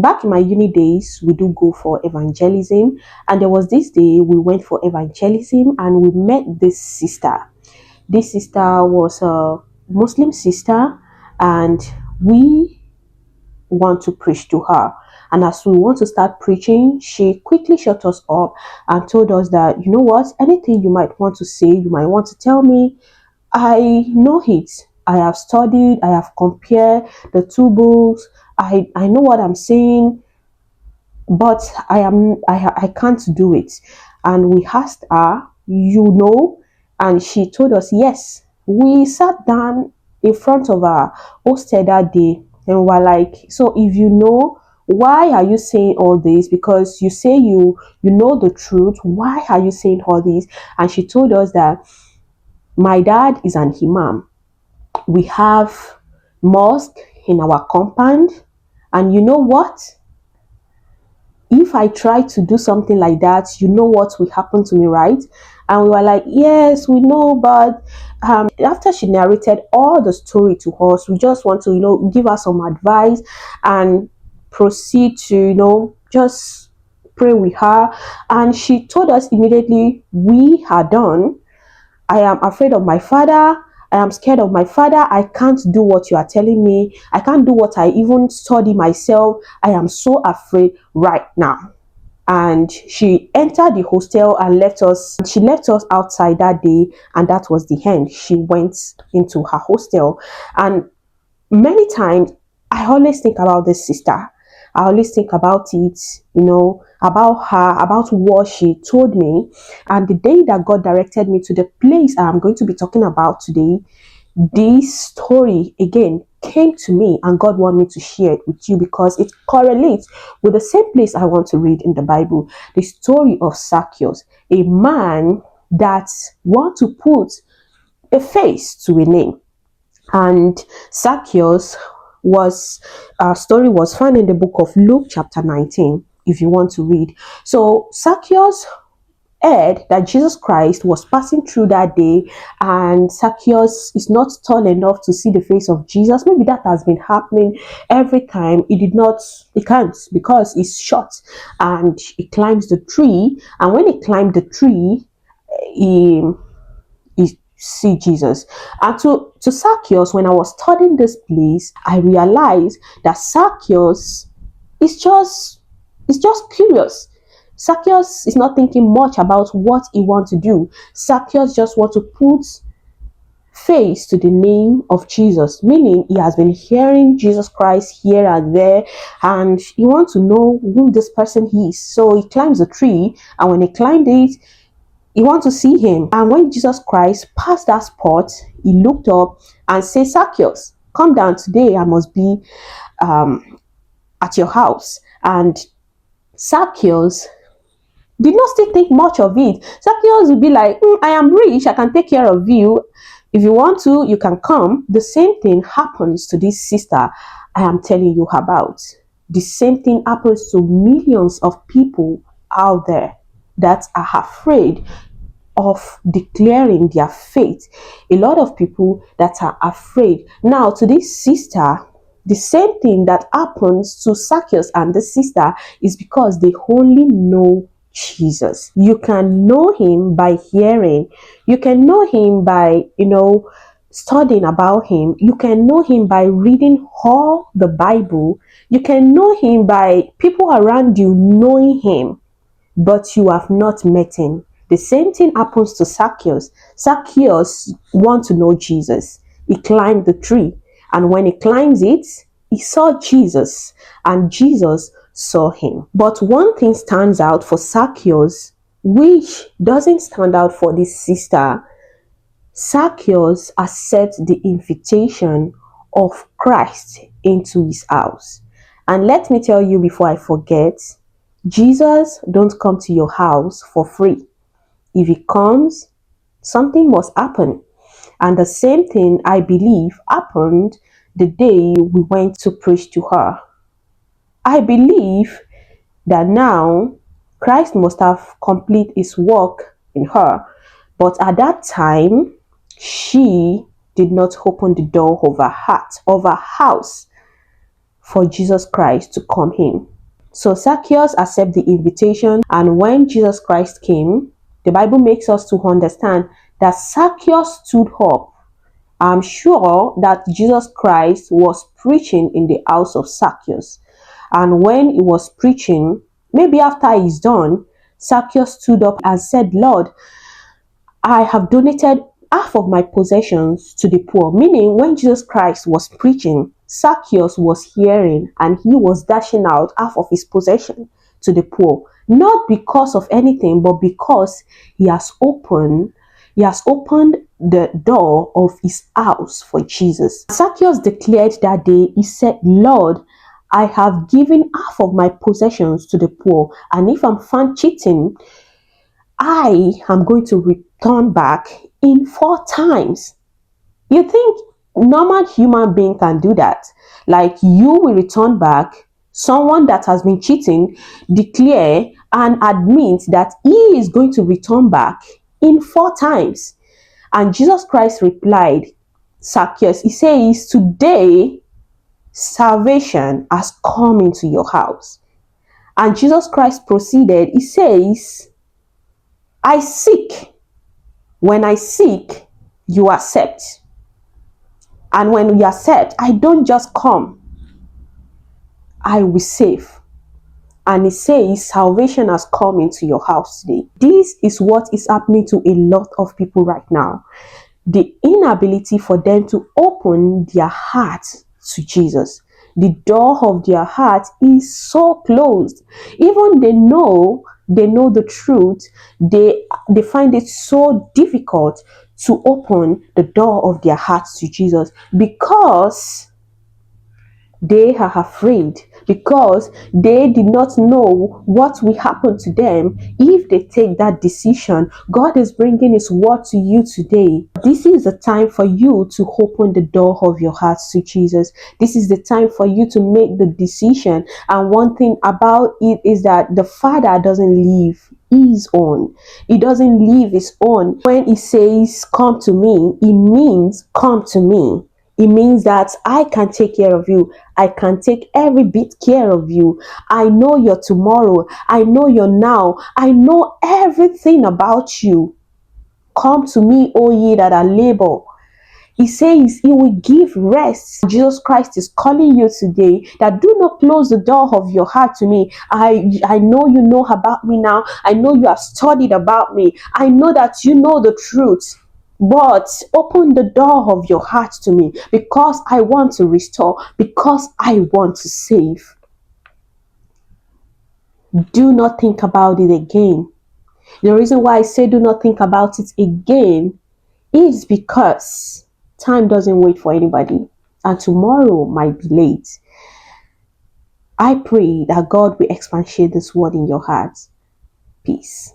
Back in my uni days, we do go for evangelism, and there was this day we went for evangelism and we met this sister. This sister was a Muslim sister, and we want to preach to her. And as we want to start preaching, she quickly shut us up and told us that, you know what, anything you might want to say, you might want to tell me, I know it. I have studied, I have compared the two books, I know what I'm saying, but I can't do it. And we asked her, you know, and she told us yes. We sat down in front of our hostel that day and we're like, so if you know, why are you saying all this? Because you say you know the truth, why are you saying all this? And she told us that my dad is an imam. We have mosque in our compound, and you know what, if I try to do something like that, you know what will happen to me, right? And we were like, yes, we know, but after she narrated all the story to us, we just want to, give her some advice and proceed to, just pray with her. And she told us immediately, we are done. I am afraid of my father. I am scared of my father. I can't do what you are telling me. I can't do what I even study myself. I am so afraid right now. And she entered the hostel and left us. She left us outside that day, and that was the end. She went into her hostel. And many times I always think about this sister. I always think about it, about her, about what she told me. And the day that God directed me to the place I'm going to be talking about today, this story again came to me, and God wanted me to share it with you because it correlates with the same place I want to read in the Bible. The story of Zacchaeus, a man that want to put a face to a name. And Zacchaeus was story was found in the book of Luke chapter 19, if you want to read. So Zacchaeus heard that Jesus Christ was passing through that day, and Zacchaeus is not tall enough to see the face of Jesus. Maybe that has been happening every time. He can't because he's short, and he climbs the tree, and when he climbed the tree, he see Jesus. And to Zacchaeus, when I was studying this place, I realized that Zacchaeus is just curious. Zacchaeus is not thinking much about what he wants to do. Zacchaeus just wants to put face to the name of Jesus, meaning he has been hearing Jesus Christ here and there, and he wants to know who this person is. So he climbs the tree, and when he climbed it, he wants to see him. And when Jesus Christ passed that spot, he looked up and said, Zacchaeus, come down today. I must be at your house. And Zacchaeus did not still think much of it. Zacchaeus would be like, I am rich. I can take care of you. If you want to, you can come. The same thing happens to this sister I am telling you about. The same thing happens to millions of people out there that are afraid of declaring their faith. A lot of people that are afraid. Now, to this sister, the same thing that happens to Zacchaeus and the sister is because they only know Jesus. You can know him by hearing. You can know him by, studying about him. You can know him by reading all the Bible. You can know him by people around you knowing him, but you have not met him. The same thing happens to Zacchaeus. Zacchaeus wants to know Jesus. He climbed the tree, and when he climbs it, he saw Jesus, and Jesus saw him. But one thing stands out for Zacchaeus, which doesn't stand out for this sister. Zacchaeus accepts the invitation of Christ into his house. And let me tell you before I forget, Jesus don't come to your house for free. If he comes, something must happen. And the same thing, I believe, happened the day we went to preach to her. I believe that now Christ must have completed his work in her. But at that time, she did not open the door of her heart, of her house, for Jesus Christ to come in. So Zacchaeus accepted the invitation, and when Jesus Christ came, the Bible makes us to understand that Zacchaeus stood up. I'm sure that Jesus Christ was preaching in the house of Zacchaeus. And when he was preaching, maybe after he's done, Zacchaeus stood up and said, Lord, I have donated half of my possessions to the poor. Meaning, when Jesus Christ was preaching, Zacchaeus was hearing and he was dashing out half of his possession to the poor. Not because of anything, but because he has opened the door of his house for Jesus. Zacchaeus declared that day, he said, Lord, I have given half of my possessions to the poor, and if I'm found cheating, I am going to return back in 4 times. You think normal human being can do that? Like, you will return back, someone that has been cheating declare and admit that he is going to return back in 4 times. And Jesus Christ replied, Zacchaeus, he says, today salvation has come into your house. And Jesus Christ proceeded, he says, I seek. When I seek, you accept. And when you accept, I don't just come, I will save. And he says, salvation has come into your house today. This is what is happening to a lot of people right now. The inability for them to open their heart to Jesus. The door of their heart is so closed. Even they know the truth, they find it so difficult to open the door of their hearts to Jesus because they are afraid, because they did not know what will happen to them if they take that decision. God is bringing his word to you today. This is the time for you to open the door of your heart to Jesus. This is the time for you to make the decision. And one thing about it is that the Father doesn't leave his own. He doesn't leave his own. When he says, come to me, it means come to me. It means that I can take care of you. I can take every bit care of you. I know your tomorrow. I know your now. I know everything about you. Come to me, O ye that are labor. He says he will give rest. Jesus Christ is calling you today that do not close the door of your heart to me. I know you know about me now. I know you have studied about me. I know that you know the truth. But open the door of your heart to me, because I want to restore, because I want to save. Do not think about it again. The reason why I say do not think about it again is because time doesn't wait for anybody, and tomorrow might be late. I pray that God will expatiate this word in your heart. Peace.